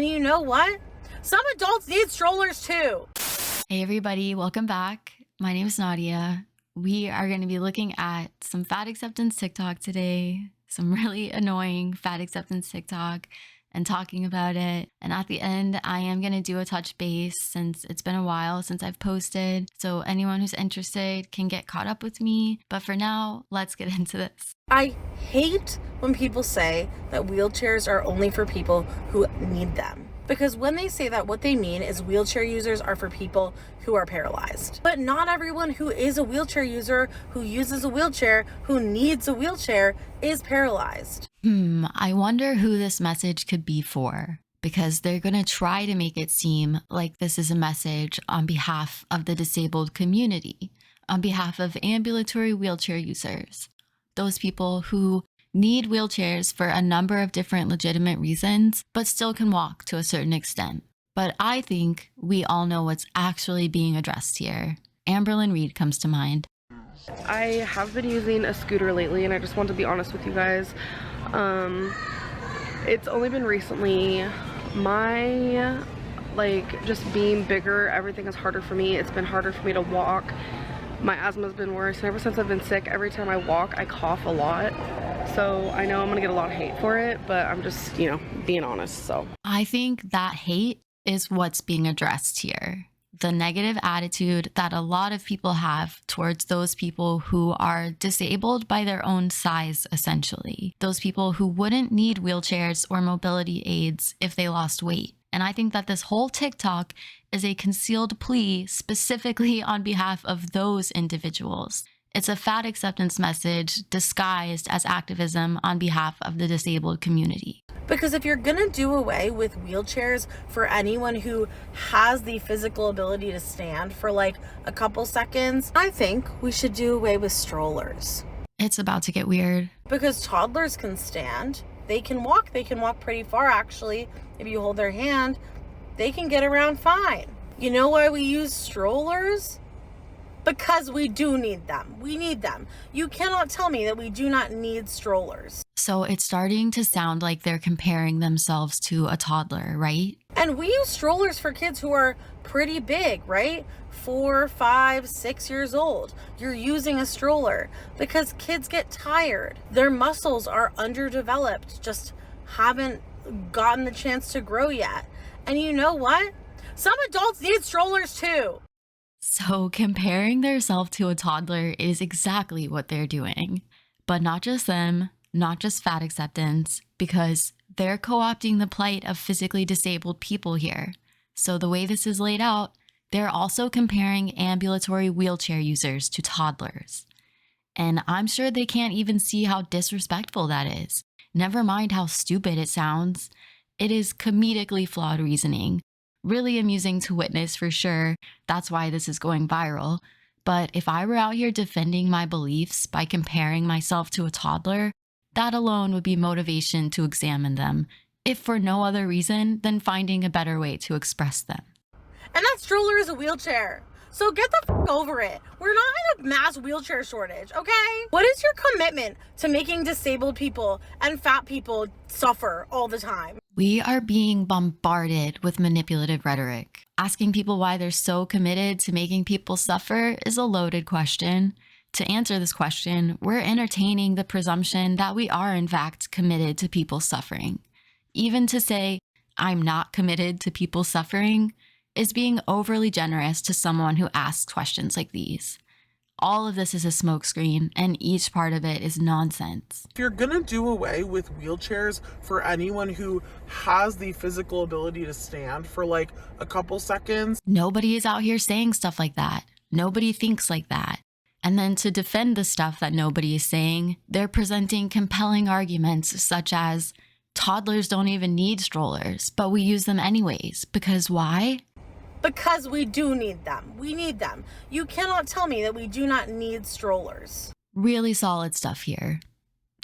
And you know what? Some adults need strollers too. Hey everybody, welcome back. My name is Nadia. We are going to be looking at some fat acceptance TikTok today, some really annoying fat acceptance TikTok, and talking about it. And at the end, I am going to do a touch base since it's been a while since I've posted. So anyone who's interested can get caught up with me. But for now, let's get into this. I hate when people say that wheelchairs are only for people who need them. Because when they say that, what they mean is wheelchair users are for people who are paralyzed. But not everyone who is a wheelchair user, who uses a wheelchair, who needs a wheelchair, is paralyzed. I wonder who this message could be for, because they're going to try to make it seem like this is a message on behalf of the disabled community, on behalf of ambulatory wheelchair users, those people who need wheelchairs for a number of different legitimate reasons, but still can walk to a certain extent. But I think we all know what's actually being addressed here. Amberlyn Reed comes to mind. I have been using a scooter lately, and I just want to be honest with you guys. It's only been recently. My, just being bigger, everything is harder for me. It's been harder for me to walk. My asthma's been worse, and ever since I've been sick, every time I walk, I cough a lot. So I know I'm gonna get a lot of hate for it, but I'm just, being honest, so. I think that hate is what's being addressed here. The negative attitude that a lot of people have towards those people who are disabled by their own size, essentially. Those people who wouldn't need wheelchairs or mobility aids if they lost weight. And I think that this whole TikTok is a concealed plea specifically on behalf of those individuals. It's a fat acceptance message disguised as activism on behalf of the disabled community. Because if you're gonna do away with wheelchairs for anyone who has the physical ability to stand for a couple seconds, I think we should do away with strollers. It's about to get weird. Because toddlers can stand. They can walk pretty far actually. If you hold their hand, they can get around fine. You know why we use strollers? Because we do need them. We need them. You cannot tell me that we do not need strollers. So it's starting to sound like they're comparing themselves to a toddler, right? And we use strollers for kids who are pretty big, right? 4, 5, 6 years old. You're using a stroller because kids get tired. Their muscles are underdeveloped, just haven't gotten the chance to grow yet. And you know what? Some adults need strollers too. So comparing themselves to a toddler is exactly what they're doing. But not just them, not just fat acceptance, because they're co-opting the plight of physically disabled people here. So the way this is laid out, they're also comparing ambulatory wheelchair users to toddlers. And I'm sure they can't even see how disrespectful that is. Never mind how stupid it sounds. It is comedically flawed reasoning. Really amusing to witness for sure. That's why this is going viral. But if I were out here defending my beliefs by comparing myself to a toddler, that alone would be motivation to examine them, if for no other reason than finding a better way to express them. And that stroller is a wheelchair. So get the f over it. We're not in a mass wheelchair shortage, okay? What is your commitment to making disabled people and fat people suffer all the time? We are being bombarded with manipulative rhetoric. Asking people why they're so committed to making people suffer is a loaded question. To answer this question, we're entertaining the presumption that we are in fact committed to people suffering. Even to say, I'm not committed to people suffering, is being overly generous to someone who asks questions like these. All of this is a smokescreen, and each part of it is nonsense. If you're gonna do away with wheelchairs for anyone who has the physical ability to stand for a couple seconds, nobody is out here saying stuff like that. Nobody thinks like that. And then to defend the stuff that nobody is saying, they're presenting compelling arguments such as, toddlers don't even need strollers, but we use them anyways. Because why? Because we do need them. We need them. You cannot tell me that we do not need strollers. Really solid stuff here.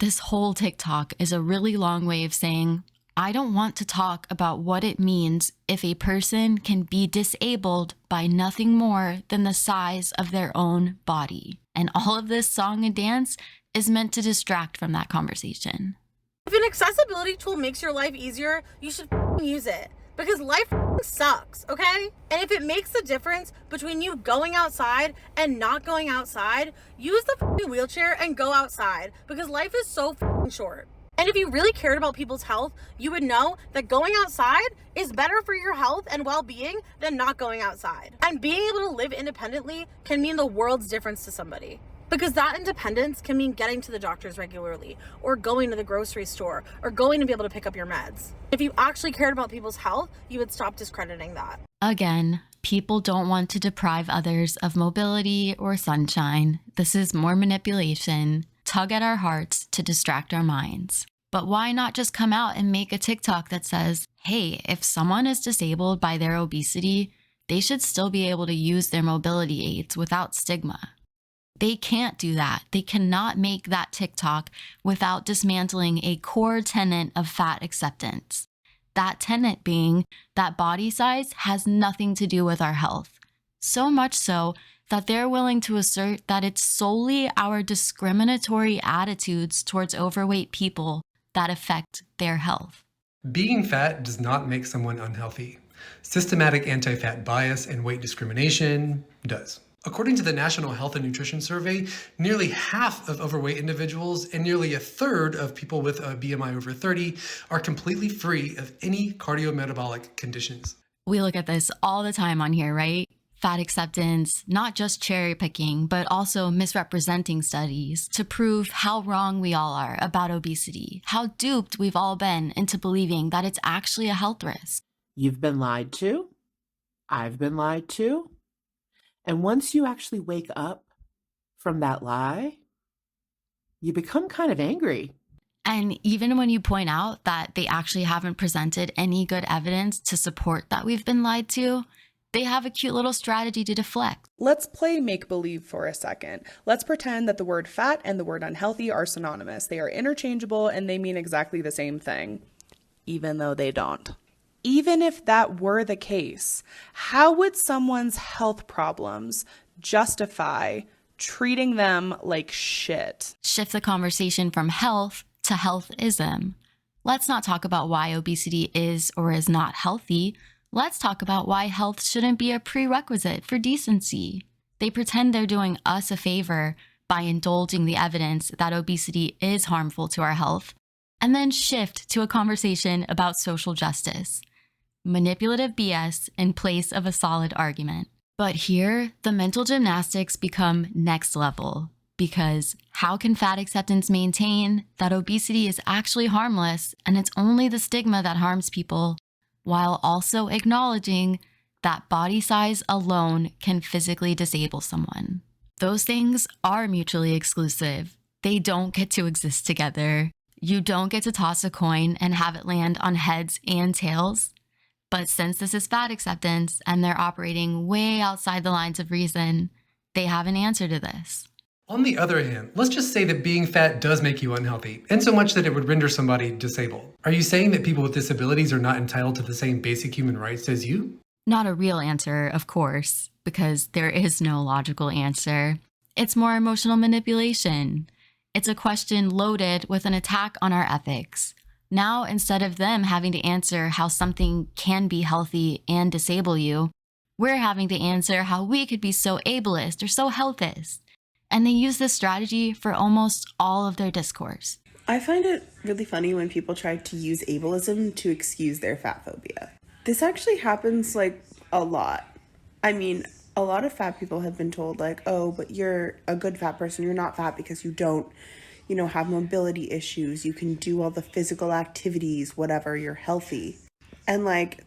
This whole TikTok is a really long way of saying, I don't want to talk about what it means if a person can be disabled by nothing more than the size of their own body. And all of this song and dance is meant to distract from that conversation. If an accessibility tool makes your life easier, you should use it. because life sucks, okay? And if it makes a difference between you going outside and not going outside, use the wheelchair and go outside, because life is so short. And if you really cared about people's health, you would know that going outside is better for your health and well-being than not going outside. And being able to live independently can mean the world's difference to somebody. Because that independence can mean getting to the doctors regularly, or going to the grocery store, or going to be able to pick up your meds. If you actually cared about people's health, you would stop discrediting that. Again, people don't want to deprive others of mobility or sunshine. This is more manipulation. Tug at our hearts to distract our minds. But why not just come out and make a TikTok that says, hey, if someone is disabled by their obesity, they should still be able to use their mobility aids without stigma. They can't do that. They cannot make that TikTok without dismantling a core tenet of fat acceptance. That tenet being that body size has nothing to do with our health. So much so that they're willing to assert that it's solely our discriminatory attitudes towards overweight people that affect their health. Being fat does not make someone unhealthy. Systematic anti-fat bias and weight discrimination does. According to the National Health and Nutrition Survey, nearly half of overweight individuals and nearly a third of people with a BMI over 30 are completely free of any cardiometabolic conditions. We look at this all the time on here, right? Fat acceptance, not just cherry picking, but also misrepresenting studies to prove how wrong we all are about obesity, how duped we've all been into believing that it's actually a health risk. You've been lied to. I've been lied to. And once you actually wake up from that lie, you become kind of angry. And even when you point out that they actually haven't presented any good evidence to support that we've been lied to, they have a cute little strategy to deflect. Let's play make-believe for a second. Let's pretend that the word fat and the word unhealthy are synonymous. They are interchangeable and they mean exactly the same thing. Even though they don't. Even if that were the case, how would someone's health problems justify treating them like shit? Shift the conversation from health to healthism. Let's not talk about why obesity is or is not healthy. Let's talk about why health shouldn't be a prerequisite for decency. They pretend they're doing us a favor by indulging the evidence that obesity is harmful to our health, and then shift to a conversation about social justice. Manipulative BS in place of a solid argument. But here, the mental gymnastics become next level, because how can fat acceptance maintain that obesity is actually harmless and it's only the stigma that harms people, while also acknowledging that body size alone can physically disable someone? Those things are mutually exclusive. They don't get to exist together. You don't get to toss a coin and have it land on heads and tails. But since this is fat acceptance and they're operating way outside the lines of reason, they have an answer to this. On the other hand, let's just say that being fat does make you unhealthy, and so much that it would render somebody disabled. Are you saying that people with disabilities are not entitled to the same basic human rights as you? Not a real answer, of course, because there is no logical answer. It's more emotional manipulation. It's a question loaded with an attack on our ethics. Now, instead of them having to answer how something can be healthy and disable you, we're having to answer how we could be so ableist or so healthist. And they use this strategy for almost all of their discourse. I find it really funny when people try to use ableism to excuse their fat phobia. This actually happens like a lot. I mean, a lot of fat people have been told like, oh, but you're a good fat person. You're not fat because you don't, have mobility issues. You can do all the physical activities, whatever, you're healthy. And like,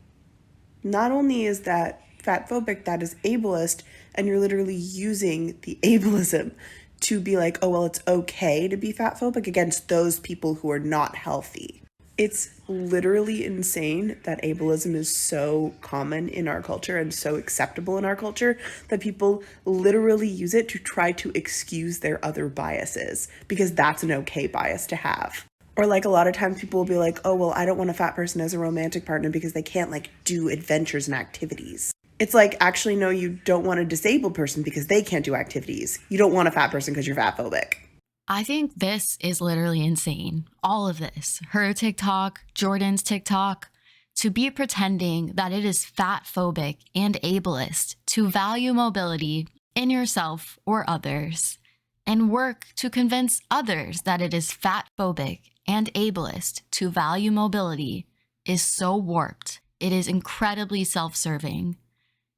not only is that fat phobic, that is ableist, and you're literally using the ableism to be like, oh, well, it's okay to be fat phobic against those people who are not healthy. It's literally insane that ableism is so common in our culture and so acceptable in our culture that people literally use it to try to excuse their other biases because that's an okay bias to have. Or like a lot of times people will be like, oh, well, I don't want a fat person as a romantic partner because they can't like do adventures and activities. It's like, actually, no, you don't want a disabled person because they can't do activities. You don't want a fat person because you're fat phobic. I think this is literally insane. All of this, her TikTok, Jordan's TikTok, to be pretending that it is fat phobic and ableist to value mobility in yourself or others, and work to convince others that it is fat phobic and ableist to value mobility is so warped. It is incredibly self-serving.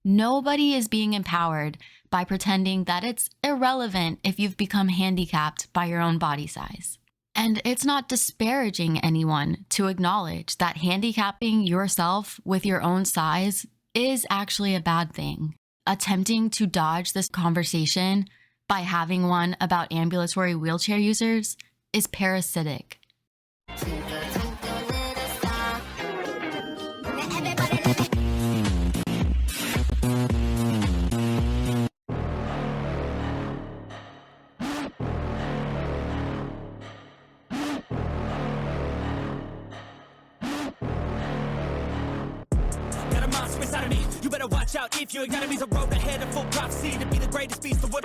Nobody is being empowered by pretending that it's irrelevant if you've become handicapped by your own body size. And it's not disparaging anyone to acknowledge that handicapping yourself with your own size is actually a bad thing. Attempting to dodge this conversation by having one about ambulatory wheelchair users is parasitic. Got a monster inside of me. You better watch out if your enemy's a road ahead of full prophecy to be the greatest beast of what.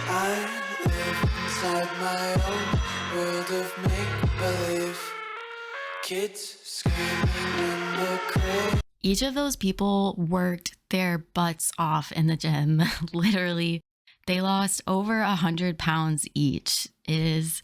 I live inside my own world of make-believe. Kids screaming in the crib. Each of those people worked their butts off in the gym. Literally, they lost over 100 pounds each. It is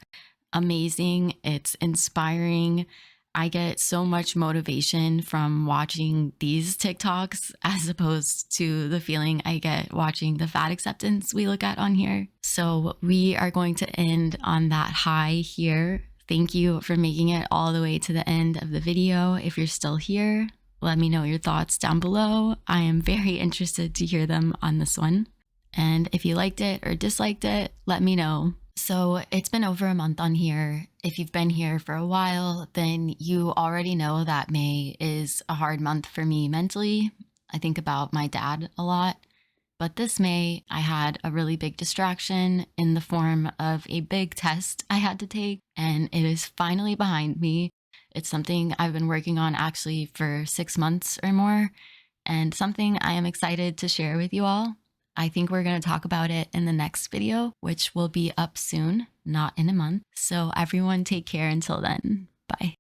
amazing. It's inspiring. I get so much motivation from watching these TikToks as opposed to the feeling I get watching the fat acceptance we look at on here. So we are going to end on that high here. Thank you for making it all the way to the end of the video. If you're still here, let me know your thoughts down below. I am very interested to hear them on this one. And if you liked it or disliked it, let me know. So it's been over a month on here. If you've been here for a while, then you already know that May is a hard month for me mentally. I think about my dad a lot. But this May, I had a really big distraction in the form of a big test I had to take, and it is finally behind me. It's something I've been working on actually for 6 months or more, and something I am excited to share with you all. I think we're going to talk about it in the next video, which will be up soon, not in a month. So everyone take care until then. Bye.